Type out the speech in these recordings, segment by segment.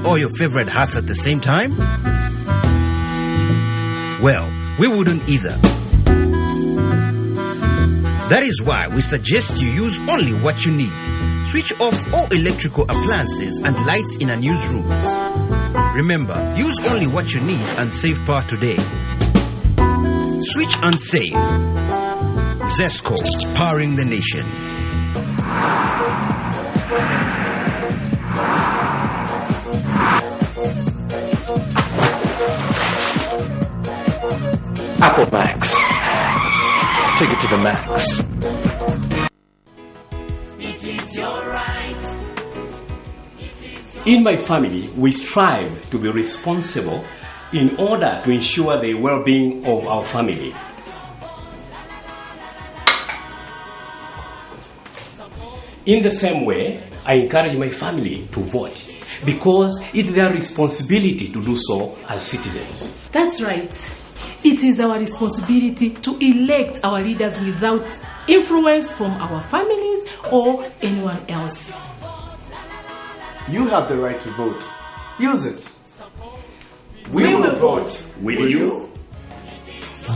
all your favorite hats at the same time? Well, we wouldn't either. That is why we suggest you use only what you need. Switch off all electrical appliances and lights in unused rooms. Remember, use only what you need and save power today. Switch and save. Zesco, powering the nation. Apple Max. Take it to the max. It is your right. In my family, we strive to be responsible in order to ensure the well-being of our family. In the same way, I encourage my family to vote because it's their responsibility to do so as citizens. That's right. It is our responsibility to elect our leaders without influence from our families or anyone else. You have the right to vote. Use it. We will vote. Will you?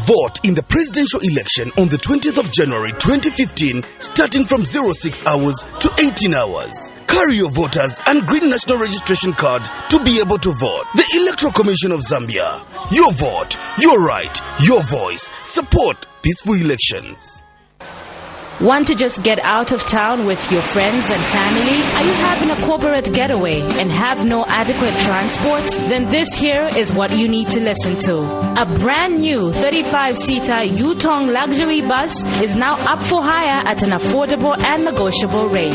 Vote in the presidential election on the 20th of January 2015, starting from 06 hours to 18 hours. Carry your voters and green national registration card to be able to vote. The Electoral Commission of Zambia. Your vote, your right, your voice. Support peaceful elections. Want to just get out of town with your friends and family? Are you having a corporate getaway and have no adequate transport? Then this here is what you need to listen to. A brand new 35-seater Yutong luxury bus is now up for hire at an affordable and negotiable rate.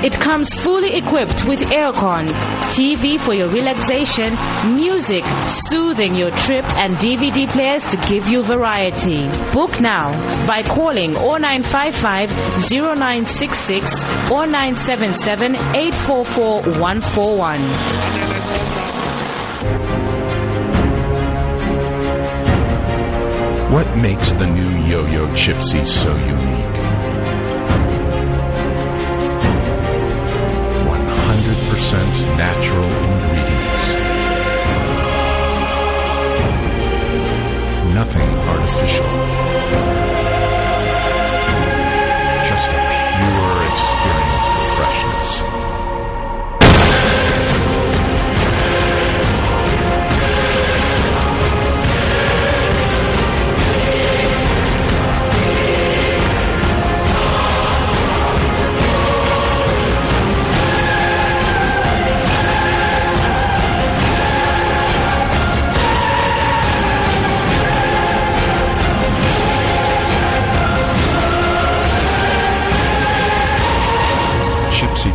It comes fully equipped with aircon, TV for your relaxation, music soothing your trip, and DVD players to give you variety. Book now by calling 0955 0966 or 977 844 141. What makes the new Yo-Yo Chipsy so unique? 100% natural ingredients. Nothing artificial. Just a pure experience of freshness.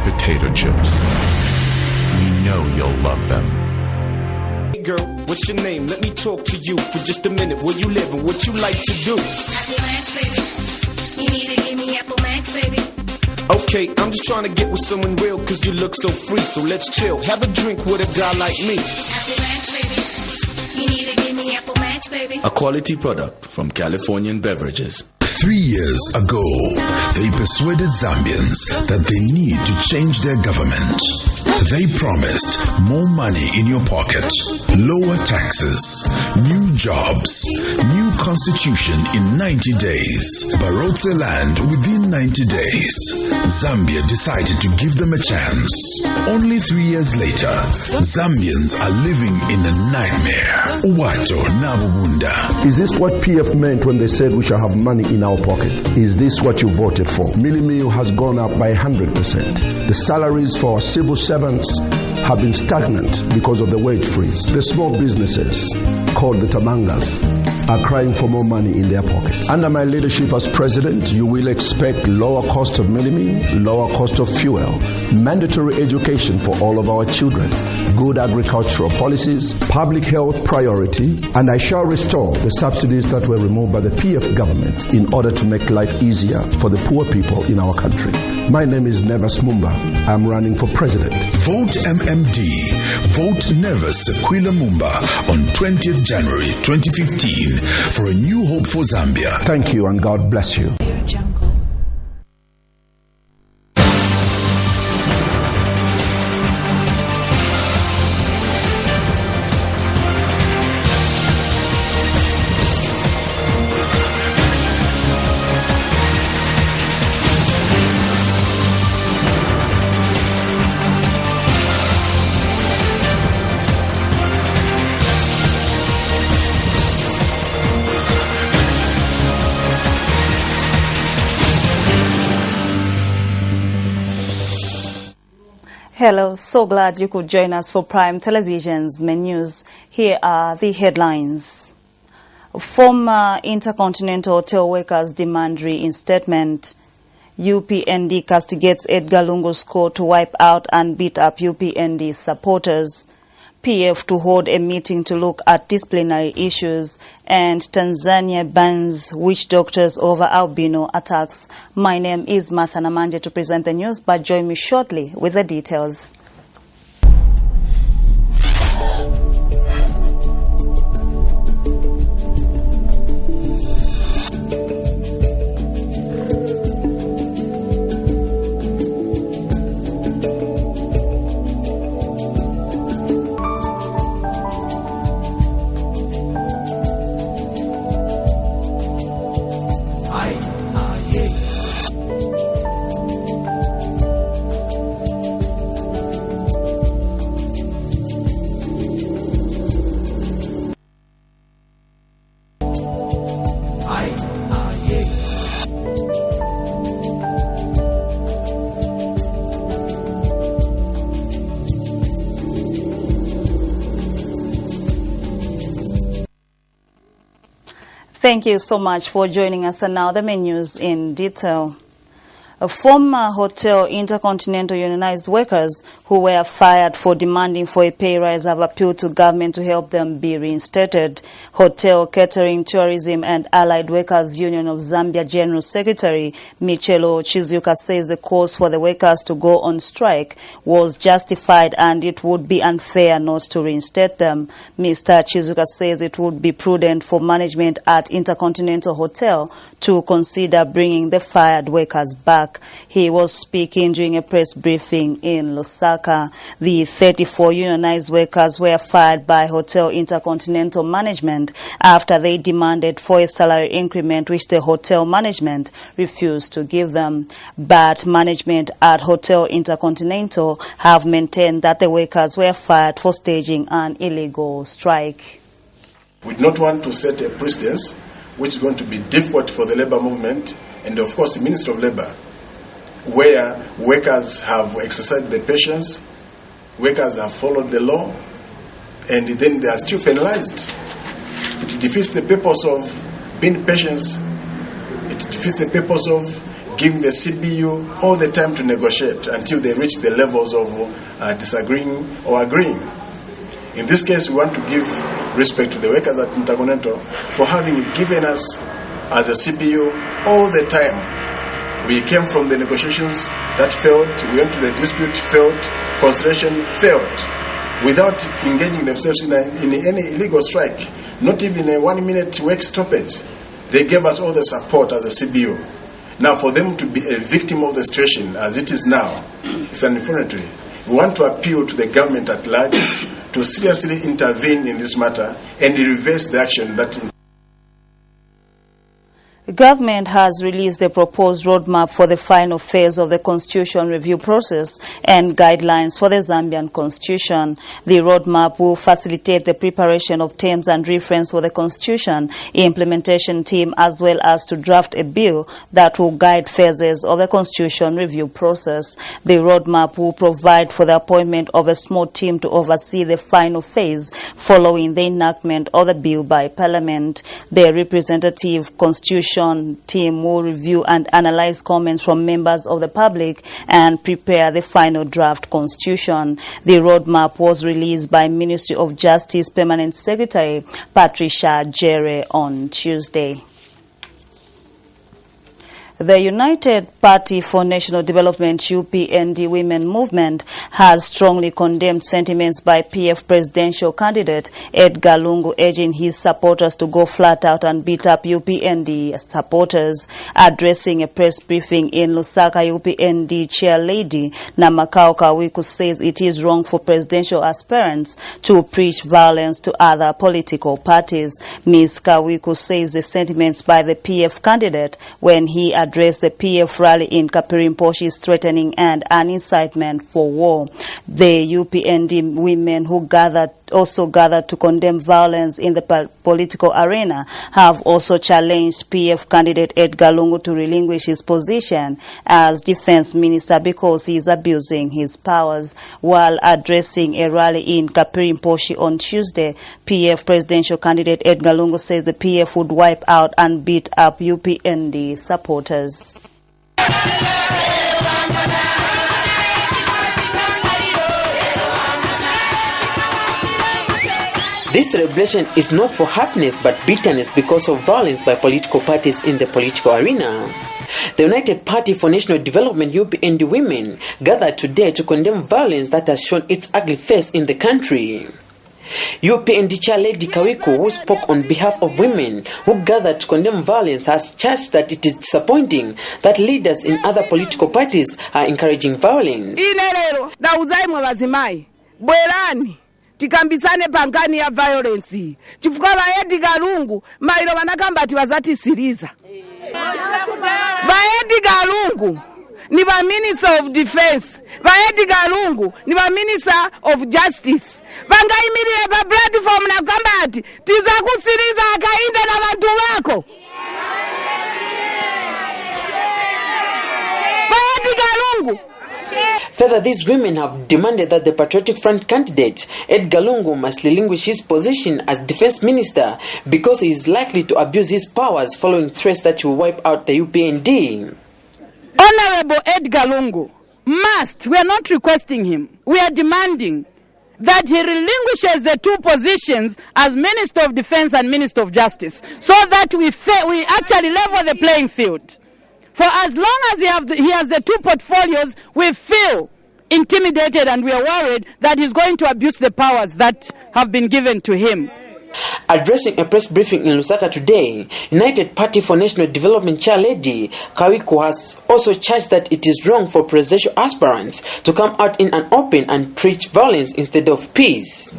Potato chips. We know you'll love them. Hey girl, what's your name? Let me talk to you for just a minute. Where you live and what you like to do? Apple Max, baby. You need to give me Apple Max, baby. Okay, I'm just trying to get with someone real cause you look so free. So let's chill, have a drink with a guy like me. Apple Max, baby. You need to give me Apple Max, baby. A quality product from Californian Beverages. 3 years ago, they persuaded Zambians that they need to change their government. They promised more money in your pocket, lower taxes, new jobs, new constitution in 90 days, Barotse land within 90 days. Zambia decided to give them a chance. Only 3 years later, Zambians are living in a nightmare. Wato Nabubunda. Is this what PF meant when they said we shall have money in our pocket? Is this what you voted for? Milimil has gone up by 100%. The salaries for our civil servants have been stagnant because of the wage freeze. The small businesses, called the Tamangas, are crying for more money in their pockets. Under my leadership as president, you will expect lower cost of milimil, lower cost of fuel, mandatory education for all of our children, good agricultural policies, public health priority, and I shall restore the subsidies that were removed by the PF government in order to make life easier for the poor people in our country. My name is Nevers Mumba. I'm running for president. Vote MMD. Vote Nevers Sequila Mumba on 20th January 2015 for a new hope for Zambia. Thank you and God bless you. Hello, so glad you could join us for Prime Television's main news. Here are the headlines. Former Intercontinental Hotel workers demand reinstatement. UPND castigates Edgar Lungu's call to wipe out and beat up UPND supporters. PF to hold a meeting to look at disciplinary issues, and Tanzania bans witch doctors over albino attacks. My name is Martha Namanje to present the news, but join me shortly with the details. Thank you so much for joining us, and now the main news in detail. Former Hotel Intercontinental unionized workers who were fired for demanding for a pay rise have appealed to government to help them be reinstated. Hotel, Catering, Tourism and Allied Workers Union of Zambia General Secretary Michelo Chizuka says the calls for the workers to go on strike was justified and it would be unfair not to reinstate them. Mr. Chizuka says it would be prudent for management at Intercontinental Hotel to consider bringing the fired workers back. He was speaking during a press briefing in Lusaka. The 34 unionized workers were fired by Hotel Intercontinental management after they demanded for a salary increment which the hotel management refused to give them. But management at Hotel Intercontinental have maintained that the workers were fired for staging an illegal strike. We do not want to set a precedence which is going to be difficult for the labor movement and of course the Minister of Labor, where workers have exercised their patience, workers have followed the law, and then they are still penalized. It defeats the purpose of being patient. It defeats the purpose of giving the CBU all the time to negotiate until they reach the levels of disagreeing or agreeing. In this case, we want to give respect to the workers at Intercontinental for having given us as a CBU all the time. We came from the negotiations that failed, we went to the dispute, failed, conciliation failed, without engaging themselves in any illegal strike, not even a 1-minute work stoppage. They gave us all the support as a CBU. Now for them to be a victim of the situation as it is now, it's unfortunately. We want to appeal to the government at large to seriously intervene in this matter and reverse the action that The government has released a proposed roadmap for the final phase of the constitution review process and guidelines for the Zambian constitution. The roadmap will facilitate the preparation of terms and reference for the constitution implementation team, as well as to draft a bill that will guide phases of the constitution review process. The roadmap will provide for the appointment of a small team to oversee the final phase following the enactment of the bill by Parliament. The representative constitution team will review and analyze comments from members of the public and prepare the final draft constitution. The roadmap was released by Ministry of Justice Permanent Secretary Patricia Jere on Tuesday. The United Party for National Development UPND Women Movement has strongly condemned sentiments by PF presidential candidate Edgar Lungu, urging his supporters to go flat out and beat up UPND supporters. Addressing a press briefing in Lusaka, UPND Chair Lady Namakao Kawiku says it is wrong for presidential aspirants to preach violence to other political parties. Ms. Kawiku says the sentiments by the PF candidate when he addressed the PF rally in Kapirimposhi is threatening and an incitement for war. The UPND women who gathered also gathered to condemn violence in the political arena have also challenged PF candidate Edgar Lungu to relinquish his position as defense minister because he is abusing his powers. While addressing a rally in Kapirimposhi on Tuesday, PF presidential candidate Edgar Lungu said the PF would wipe out and beat up UPND supporters. This celebration is not for happiness but bitterness because of violence by political parties in the political arena. The United Party for National Development UPND women gathered today to condemn violence that has shown its ugly face in the country. UPND Chair Lady Kawiku, who spoke on behalf of women who gathered to condemn violence, has charged that it is disappointing that leaders in other political parties are encouraging violence. Tikambisane pangani ya violence. Chifuka Edgar Lungu mailo wanakamba ati wazati siriza. Edgar Lungu ni ba Minister of Defense. Edgar Lungu ni ba Minister of Justice. Bangaimilile ba platform na kamba ati tiza kusiriza akainde na watu wako. Edgar Lungu. Further, these women have demanded that the Patriotic Front candidate, Edgar Lungu, must relinquish his position as defense minister because he is likely to abuse his powers following threats that will wipe out the UPND. Honorable Edgar Lungu must, we are not requesting him, we are demanding that he relinquishes the two positions as Minister of Defense and Minister of Justice so that we actually level the playing field. For as long as he has the two portfolios, we feel intimidated and we are worried that he's going to abuse the powers that have been given to him. Addressing a press briefing in Lusaka today, United Party for National Development Chair Lady Kawiku has also charged that it is wrong for presidential aspirants to come out in an open and preach violence instead of peace.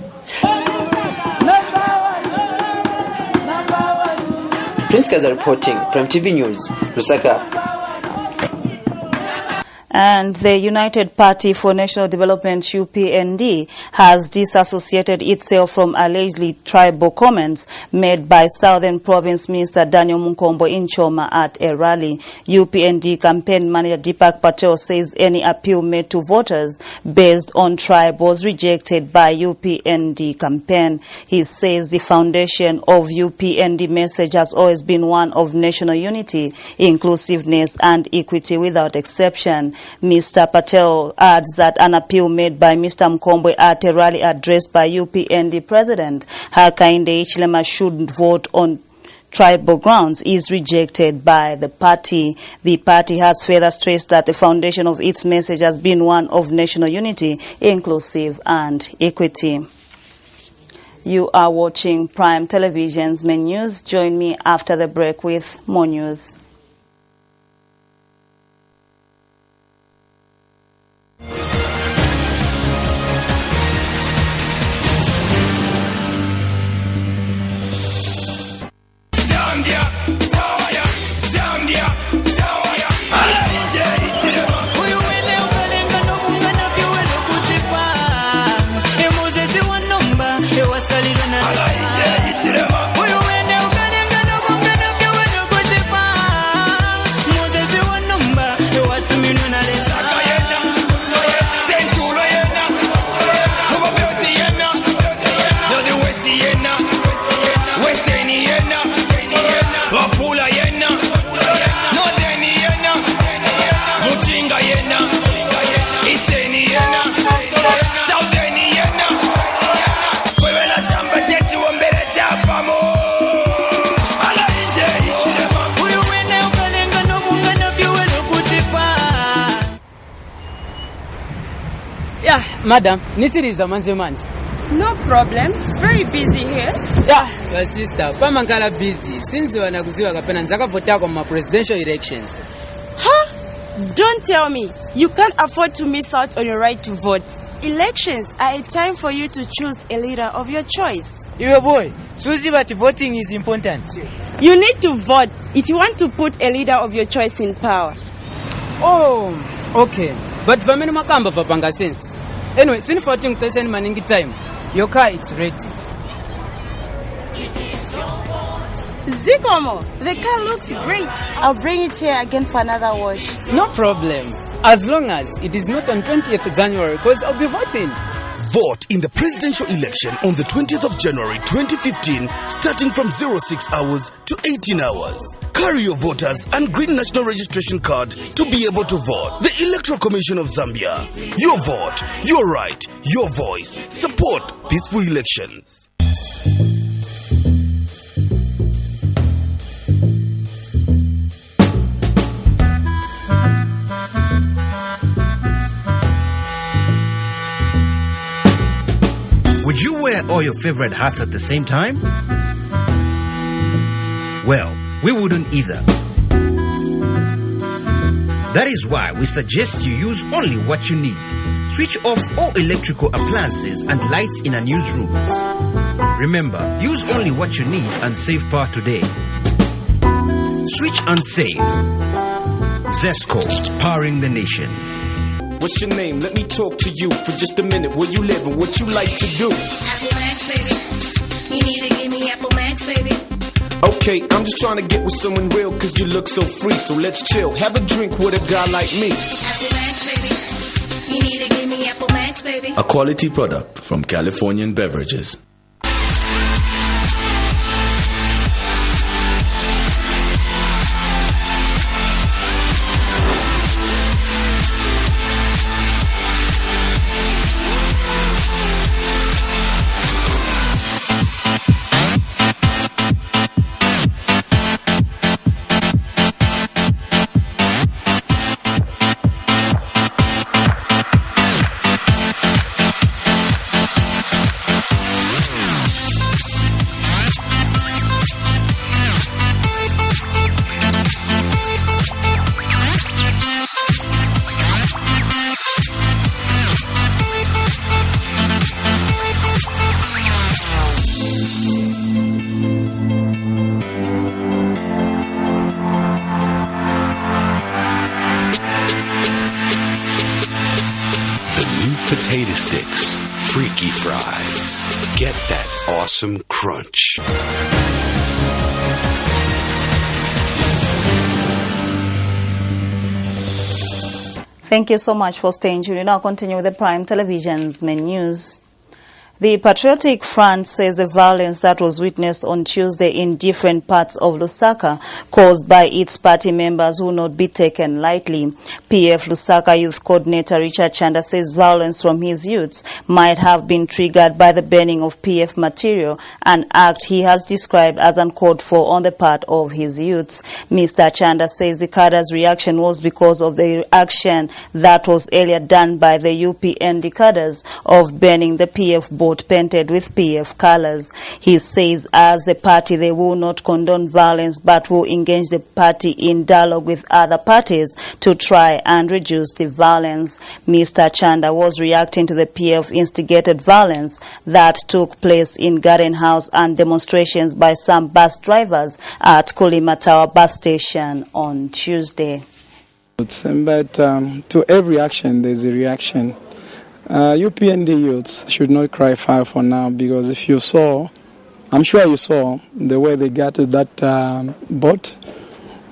Prince Kaza reporting, Prime TV News, Lusaka. And the United Party for National Development, UPND, has disassociated itself from allegedly tribal comments made by Southern Province Minister Daniel Munkombo in Choma at a rally. UPND campaign manager Deepak Patel says any appeal made to voters based on tribe was rejected by UPND campaign. He says the foundation of UPND message has always been one of national unity, inclusiveness and equity without exception. Mr. Patel adds that an appeal made by Mr. Mkombwe at a rally addressed by UPND President Hakainde Hichilema should vote on tribal grounds is rejected by the party. The party has further stressed that the foundation of its message has been one of national unity, inclusive and equity. You are watching Prime Television's main news. Join me after the break with more news. Yeah, madam, nisiriza manze. No problem. It's very busy here. Yeah, your sister, pamangala busy. Since you wanna kuziwa kapena nzaka vota kwa presidential elections. Huh? Don't tell me. You can't afford to miss out on your right to vote. Elections are a time for you to choose a leader of your choice. Your boy, Suzy, but voting is important. You need to vote if you want to put a leader of your choice in power. Oh, okay. But vamene makamba vapanga sense. Anyway, sin voting station maningi time. Your car is ready. Zikomo, the car looks great. I'll bring it here again for another wash. No problem. As long as it is not on 20th January, because I'll be voting. Vote in the presidential election on the 20th of January 2015, starting from 06 hours to 18 hours. Carry your voters and green national registration card to be able to vote. The Electoral Commission of Zambia. Your vote, your right, your voice. Support peaceful elections. Would you wear all your favorite hats at the same time? Well, we wouldn't either. That is why we suggest you use only what you need. Switch off all electrical appliances and lights in unused rooms. Remember, use only what you need and save power today. Switch and save. Zesco, powering the nation. What's your name? Let me talk to you for just a minute. Where you live and what you like to do? Apple Max, baby. You need to give me Apple Max, baby. Okay, I'm just trying to get with someone real cause you look so free. So let's chill, have a drink with a guy like me. Apple Max, baby. You need to give me Apple Max, baby. A quality product from Californian Beverages. Potato sticks, freaky fries. Get that awesome crunch. Thank you so much for staying tuned. We now continue with the Prime Television's main news. The Patriotic Front says the violence that was witnessed on Tuesday in different parts of Lusaka caused by its party members will not be taken lightly. PF Lusaka Youth Coordinator Richard Chanda says violence from his youths might have been triggered by the burning of PF material, an act he has described as uncalled for on the part of his youths. Mr. Chanda says the cadre's reaction was because of the action that was earlier done by the UPND cadres of burning the PF board painted with PF colors. He says as a party they will not condone violence but will engage the party in dialogue with other parties to try and reduce the violence. Mr. Chanda was reacting to the PF instigated violence that took place in Garden House and demonstrations by some bus drivers at Kulimatawa bus station on Tuesday. But to every action there's a reaction. UPND youths should not cry foul for now, because if you saw, I'm sure you saw the way they got to that boat.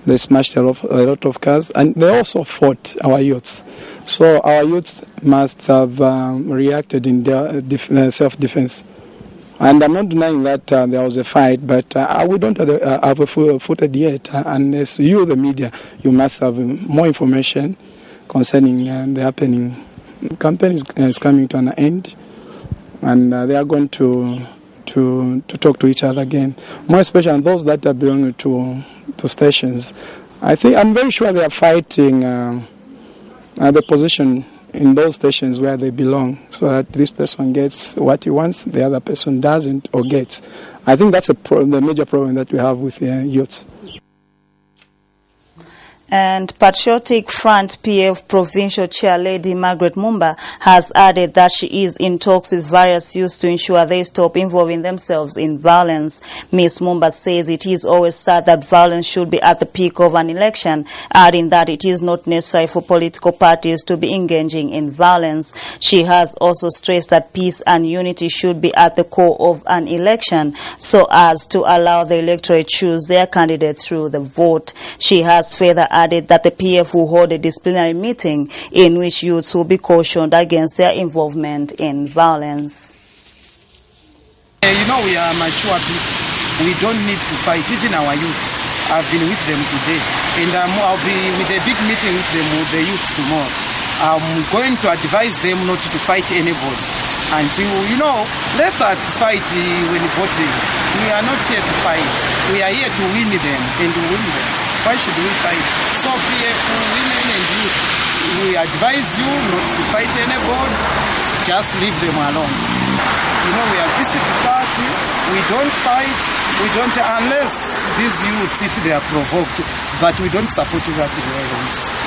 They smashed a lot of cars, and they also fought our youths. So our youths must have reacted in their self-defense. And I'm not denying that there was a fight, but we don't have a footage yet. Unless you, the media, you must have more information concerning the happening. The campaign is coming to an end, and they are going to talk to each other again. More especially those that are belonging to stations. I'm very sure they are fighting the position in those stations where they belong, so that this person gets what he wants, the other person doesn't or gets. I think that's the major problem that we have with youth. And Patriotic Front PF Provincial Chair Lady Margaret Mumba has added that she is in talks with various youths to ensure they stop involving themselves in violence. Ms. Mumba says it is always sad that violence should be at the peak of an election, adding that it is not necessary for political parties to be engaging in violence. She has also stressed that peace and unity should be at the core of an election so as to allow the electorate choose their candidate through the vote. She has further added that the PF will hold a disciplinary meeting in which youths will be cautioned against their involvement in violence. You know, we are mature people. We don't need to fight, even our youths. I've been with them today, and I'll be with a big meeting with them, with the youths tomorrow. I'm going to advise them not to fight anybody until, you know, let us fight when voting. We are not here to fight. We are here to win them and win them. Why should we fight? So PF, women and youth, we advise you not to fight anybody. Just leave them alone. You know, we are a peaceful party. We don't fight. We don't, unless these youths, if they are provoked, but we don't support that violence.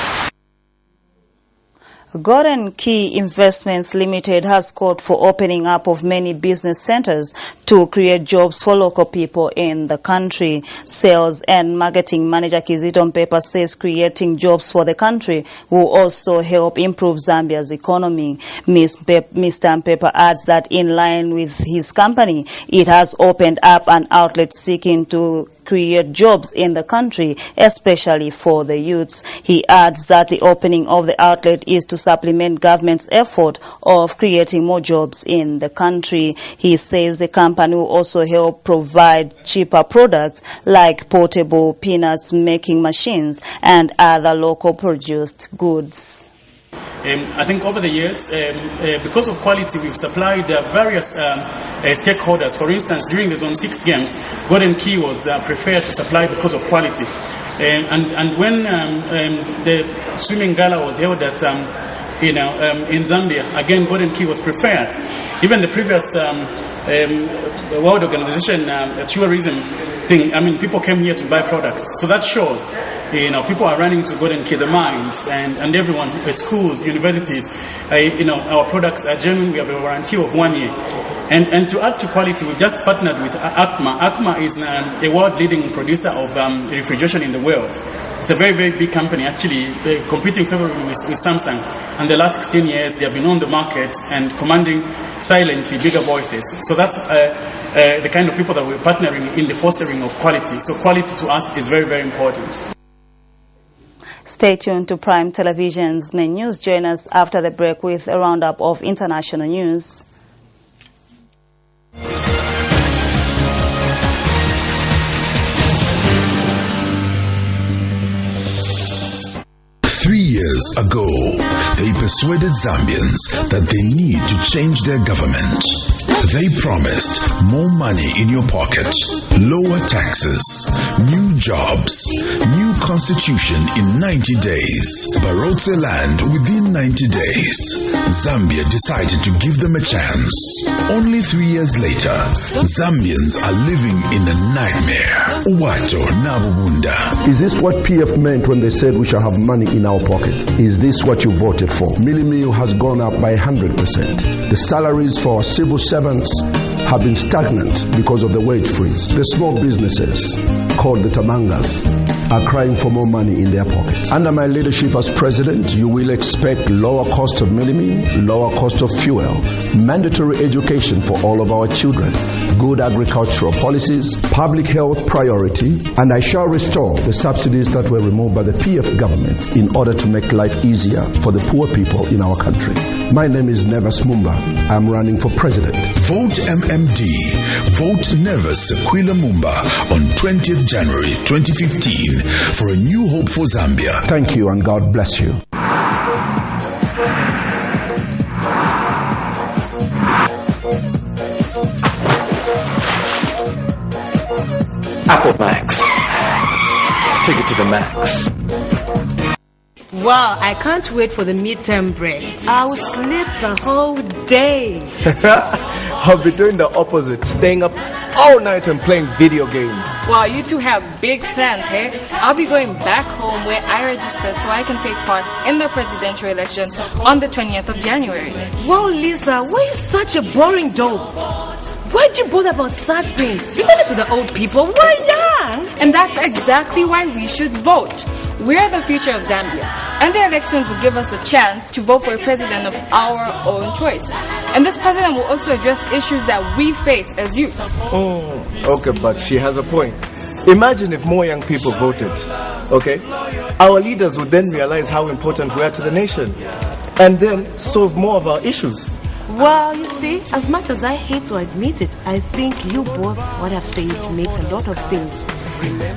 Golden Key Investments Limited has called for opening up of many business centers to create jobs for local people in the country. Sales and Marketing Manager Kizito Mpepa says creating jobs for the country will also help improve Zambia's economy. Mr. Mpepa adds that in line with his company, it has opened up an outlet seeking to create jobs in the country, especially for the youths. He adds that the opening of the outlet is to supplement government's effort of creating more jobs in the country. He says the company will also help provide cheaper products like portable peanuts making machines and other local produced goods. I think over the years, because of quality, we've supplied various stakeholders. For instance, during the Zone 6 games, Golden Key was preferred to supply because of quality. And when the swimming gala was held at, in Zambia, again, Golden Key was preferred. Even the previous World Organization tourism thing, I mean, people came here to buy products. So that shows. People are running to Golden Key, the mines, and everyone, the schools, universities. Our products are genuine. We have a warranty of 1 year. And to add to quality, we've just partnered with ACMA. ACMA is a world-leading producer of refrigeration in the world. It's a very, very big company, actually, competing favorably with Samsung. And the last 16 years, they have been on the market and commanding silently bigger voices. So that's the kind of people that we're partnering in the fostering of quality. So quality to us is very, very important. Stay tuned to Prime Television's main news. Join us after the break with a roundup of international news. Years ago, they persuaded Zambians that they need to change their government. They promised more money in your pocket, lower taxes, new jobs, new constitution in 90 days, Barotse land within 90 days. Zambia decided to give them a chance. Only 3 years later, Zambians are living in a nightmare. Wato Nabubunda. Is this what PF meant when they said we shall have money in our pocket? Is this what you voted for? Milimio has gone up by 100%. The salaries for our civil servants have been stagnant because of the wage freeze. The small businesses, called the Tamangas, are crying for more money in their pockets. Under my leadership as president, you will expect lower cost of milimio, lower cost of fuel, mandatory education for all of our children, good agricultural policies, public health priority, and I shall restore the subsidies that were removed by the PF government in order to make life easier for the poor people in our country. My name is Nevers Mumba. I'm running for president. Vote MMD. Vote Nevers Sequila Mumba on 20th January 2015 for a new hope for Zambia. Thank you and God bless you. Apple Max. Take it to the max. Wow, I can't wait for the midterm break. I'll sleep the whole day. I'll be doing the opposite, staying up all night and playing video games. Wow, you two have big plans, hey? I'll be going back home where I registered so I can take part in the presidential election on the 20th of January. Wow, Lisa, why are you such a boring dope? Why'd you bother about such things? You better to the old people. We're young. And that's exactly why we should vote. We're the future of Zambia, and the elections will give us a chance to vote for a president of our own choice. And this president will also address issues that we face as youth. Okay, but she has a point. Imagine if more young people voted, okay? Our leaders would then realize how important we are to the nation and then solve more of our issues. Well, you see, as much as I hate to admit it, I think you both, what I've said, makes a lot of sense.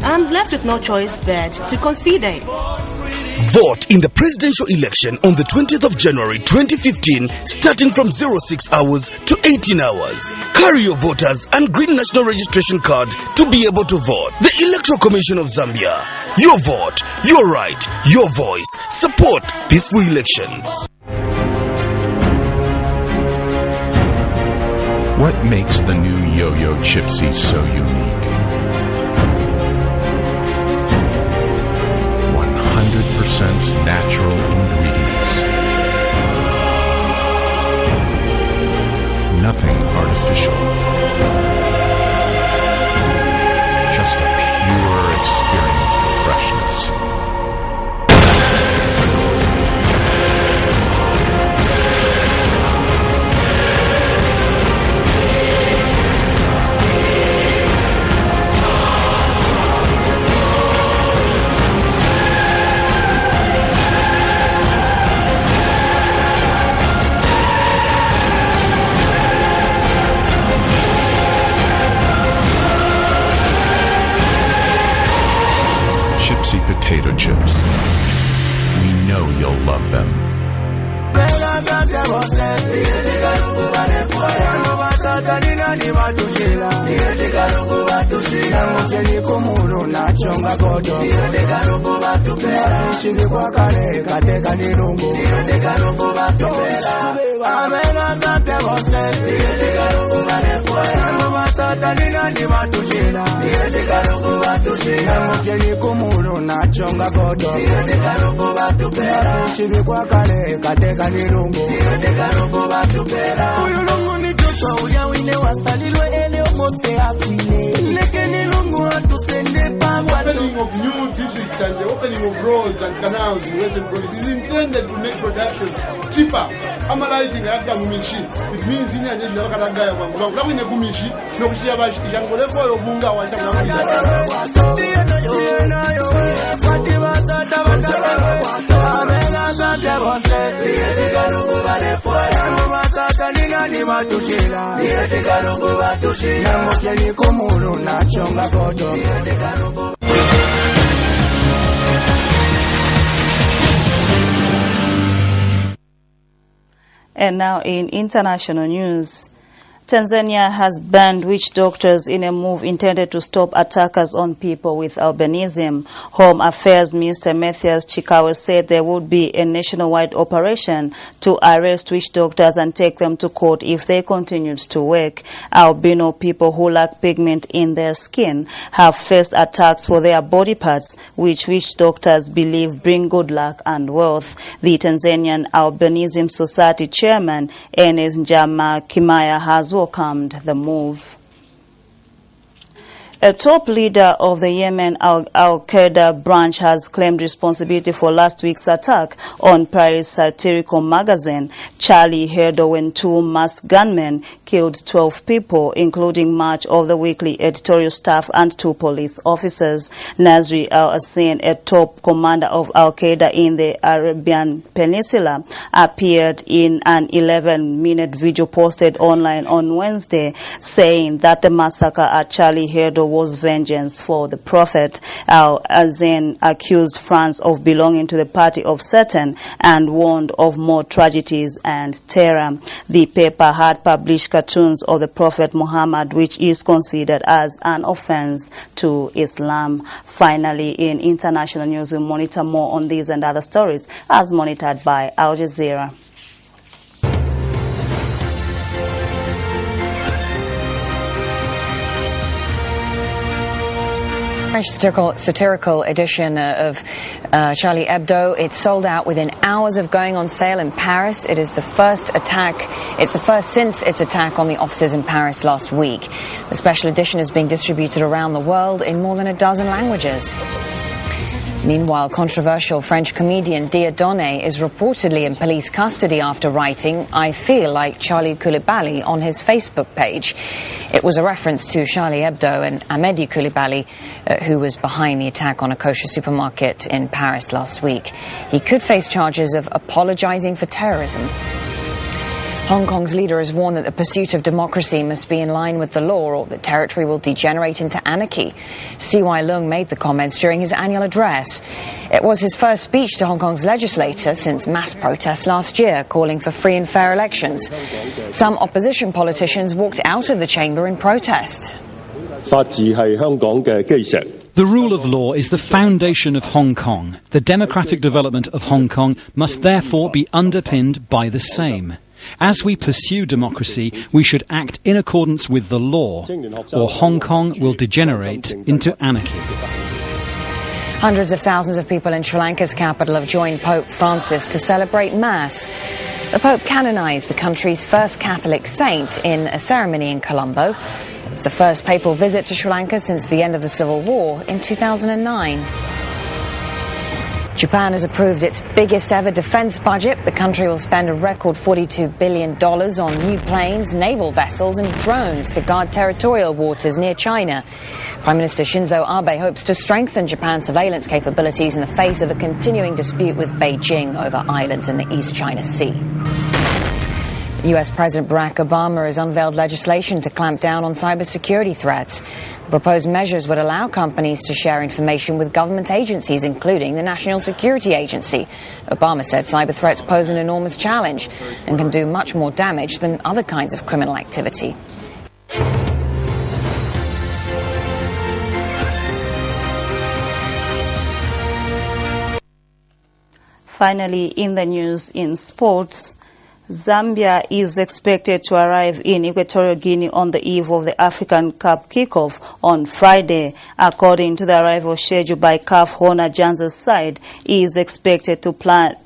I'm left with no choice but to consider it. Vote in the presidential election on the 20th of January 2015, starting from 06 hours to 18 hours. Carry your voters and green national registration card to be able to vote. The Electoral Commission of Zambia. Your vote, your right, your voice. Support peaceful elections. What makes the new Yo-Yo Chipsy so unique? 100% natural ingredients. Nothing artificial. Just a pure experience of freshness. Chipsy potato chips. We know you'll love them. Opening of new districts and the opening of roads and canals in Western Province is intended to make production cheaper. Amalating after Gumishi, it means in the Nakagaya, when the Gumishi, no Shiabash, Yango, Bunga, And now in international news, Tanzania has banned witch doctors in a move intended to stop attackers on people with albinism. Home Affairs Minister Mathias Chikawe said there would be a nationwide operation to arrest witch doctors and take them to court if they continued to work. Albino people who lack pigment in their skin have faced attacks for their body parts, which witch doctors believe bring good luck and wealth. The Tanzanian Albinism Society chairman, Enes Njama Kimaya, has welcomed the move. A top leader of the Yemen Al-Qaeda branch has claimed responsibility for last week's attack on Paris satirical magazine Charlie Hebdo when two masked gunmen killed 12 people, including much of the weekly editorial staff and 2 police officers. Nasri al-Hassan, a top commander of Al-Qaeda in the Arabian Peninsula, appeared in an 11-minute video posted online on Wednesday, saying that the massacre at Charlie Hebdo was vengeance for the Prophet. Al-Hassan accused France of belonging to the party of Satan and warned of more tragedies and terror. The paper had published cartoons of the Prophet Muhammad, which is considered as an offense to Islam. Finally, in international news, we monitor more on these and other stories as monitored by Al Jazeera. French satirical edition of Charlie Hebdo. It's sold out within hours of going on sale in Paris. It is the first attack. It's the first since its attack on the offices in Paris last week. The special edition is being distributed around the world in more than a dozen languages. Meanwhile, controversial French comedian Dieudonné is reportedly in police custody after writing "I feel like Charlie Koulibaly" on his Facebook page. It was a reference to Charlie Hebdo and Amédi Koulibaly, who was behind the attack on a kosher supermarket in Paris last week. He could face charges of apologizing for terrorism. Hong Kong's leader has warned that the pursuit of democracy must be in line with the law or the territory will degenerate into anarchy. CY Leung made the comments during his annual address. It was his first speech to Hong Kong's legislature since mass protests last year calling for free and fair elections. Some opposition politicians walked out of the chamber in protest. The rule of law is the foundation of Hong Kong. The democratic development of Hong Kong must therefore be underpinned by the same. As we pursue democracy, we should act in accordance with the law, or Hong Kong will degenerate into anarchy. Hundreds of thousands of people in Sri Lanka's capital have joined Pope Francis to celebrate Mass. The Pope canonized the country's first Catholic saint in a ceremony in Colombo. It's the first papal visit to Sri Lanka since the end of the Civil War in 2009. Japan has approved its biggest ever defense budget. The country will spend a record $42 billion on new planes, naval vessels and drones to guard territorial waters near China. Prime Minister Shinzo Abe hopes to strengthen Japan's surveillance capabilities in the face of a continuing dispute with Beijing over islands in the East China Sea. US President Barack Obama has unveiled legislation to clamp down on cybersecurity threats. The proposed measures would allow companies to share information with government agencies, including the National Security Agency. Obama said cyber threats pose an enormous challenge and can do much more damage than other kinds of criminal activity. Finally, in the news in sports, Zambia is expected to arrive in Equatorial Guinea on the eve of the African Cup kickoff on Friday. According to the arrival schedule by CAF, Hona Janza's side is expected to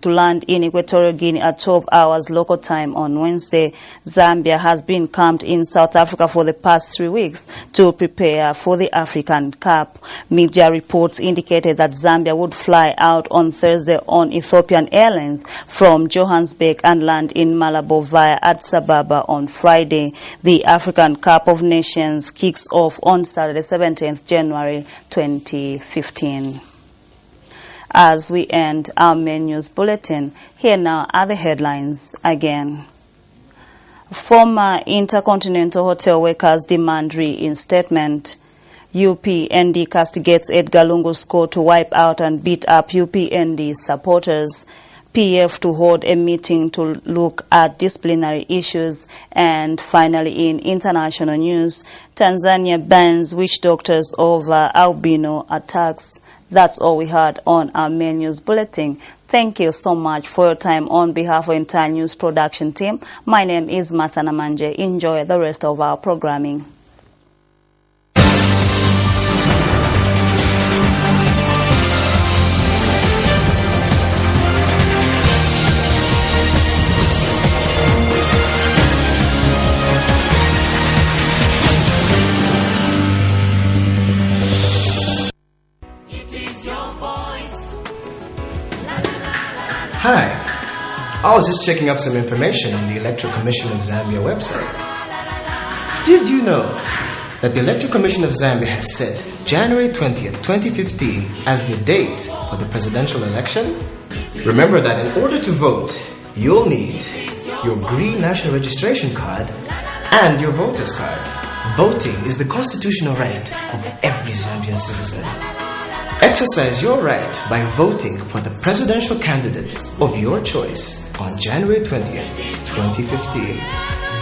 land in Equatorial Guinea at 12 hours local time on Wednesday. Zambia has been camped in South Africa for the past 3 weeks to prepare for the African Cup. Media reports indicated that Zambia would fly out on Thursday on Ethiopian Airlines from Johannesburg and land in Malabo via Addis Ababa on Friday. The African Cup of Nations kicks off on Saturday, 17th January 2015. As we end our main news bulletin, here now are the headlines again. Former Intercontinental Hotel workers demand reinstatement. UPND castigates Edgar Lungu's score to wipe out and beat up UPND supporters. PF to hold a meeting to look at disciplinary issues. And finally, in international news, Tanzania bans witch doctors over albino attacks. That's all we had on our main news bulletin. Thank you so much for your time. On behalf of the entire news production team, my name is Martha Namanje. Enjoy the rest of our programming. Hi, I was just checking up some information on the Electoral Commission of Zambia website. Did you know that the Electoral Commission of Zambia has set January 20th, 2015 as the date for the presidential election? Remember that in order to vote, you'll need your green national registration card and your voter's card. Voting is the constitutional right of every Zambian citizen. Exercise your right by voting for the presidential candidate of your choice on January 20th, 2015.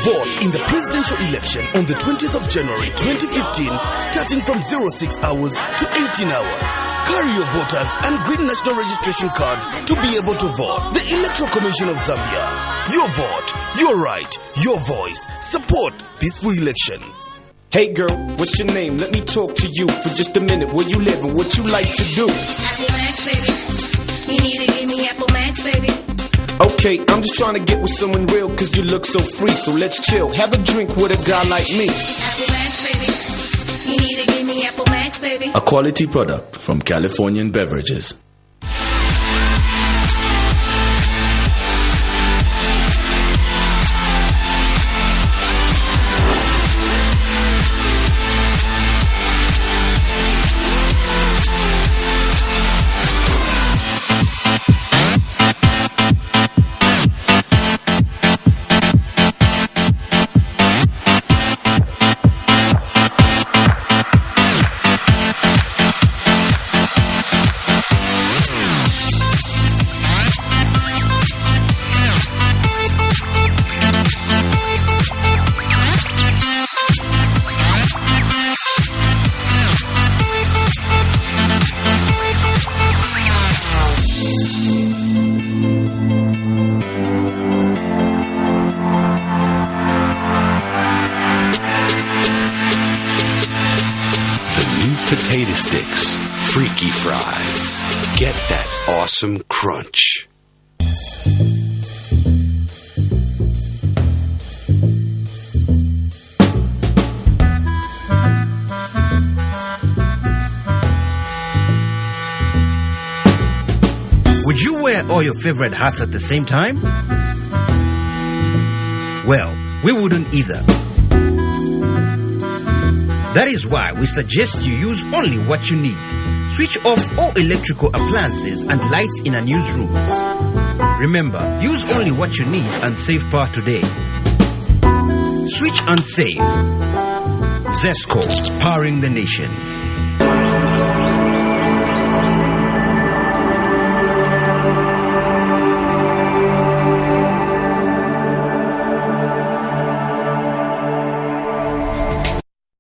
Vote in the presidential election on the 20th of January 2015, starting from 06 hours to 18 hours. Carry your voters and green national registration card to be able to vote. The Electoral Commission of Zambia. Your vote, your right, your voice. Support peaceful elections. Hey girl, what's your name? Let me talk to you for just a minute. Where you live and what you like to do? Apple Max, baby. You need to give me Apple Max, baby. Okay, I'm just trying to get with someone real cause you look so free. So let's chill, have a drink with a guy like me. Apple Max, baby. You need to give me Apple Max, baby. A quality product from Californian Beverages. Potato sticks, freaky fries. Get that awesome crunch. Would you wear all your favorite hats at the same time? Well, we wouldn't either. That is why we suggest you use only what you need. Switch off all electrical appliances and lights in our newsrooms. Remember, use only what you need and save power today. Switch and save. Zesco, powering the nation.